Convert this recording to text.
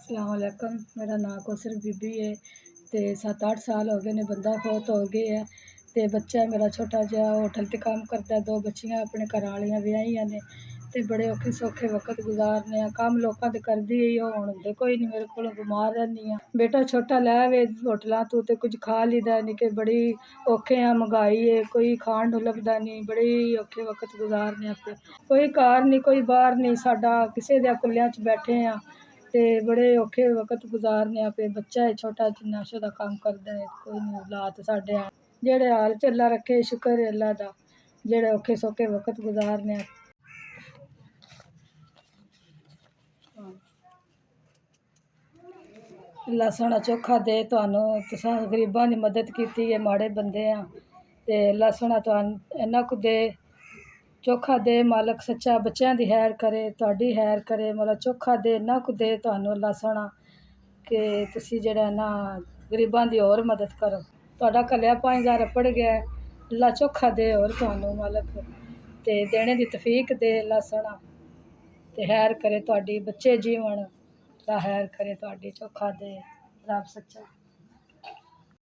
अस्सलामुअलैकुम। मेरा नाम कौसर बीबी है। तो 7-8 साल हो गए ने बंदा फौत हो गया है। तो बच्चा मेरा छोटा जिहा होटल ते काम करता है। 2 बच्चियां अपने घर वालियां विआहियां ने ते बड़े औखे सौखे वक्त गुजारने आ। काम लोकां ते करदी ही हुण हुंदे कोई नहीं, मेरे कोल बीमार रहनी आ। बेटा छोटा लै वे होटलां तों ते कुछ खा लीदा नहीं कि बड़ी औखे आ, महंगाई है, कोई खाण नूं लभदा नहीं, बड़े औखे वक्त गुजारने आ पे। कोई घर नहीं, कोई बाहर नहीं, साडा किसे दे कुल्लियां च बैठे आ ते बड़े औखे वक्त गुजारने आ पे। बच्चा है छोटा जिन्ना दा काम करदा है, कोई नहीं हालात साडे जेहड़े हाल च अल्लाह रखे, शुक्र है अल्लाह दा, जेहड़े औखे सौखे वक्त गुजारने आ। अल्लाह सोहना चोखा दे तुहानू, तुसां गरीबां दी मदद कीती है, माड़े बंदे आ ते अल्लाह सोहना तुहानू इन्ना कु दे, चोखा दे मालक सच्चा, बच्चों दी खैर करे, तुहाडी खैर करे, मतलब चोखा दे, इन्ना कु दे तुहानू अल्लाह सोहना कि तुसी जेहड़ा ना गरीबां दी होर मदद करो। तुहाडा घल्लेआ 5000 अप्पड़ गया, अल्लाह चोखा दे होर तुहानू मालक, ते देने दी तौफीक दे अल्लाह सोहना, ते खैर करे तुहाडी, बच्चे जीवन, अल्लाह खैर करे तुहाडी, चोखा दे रब सच्चा।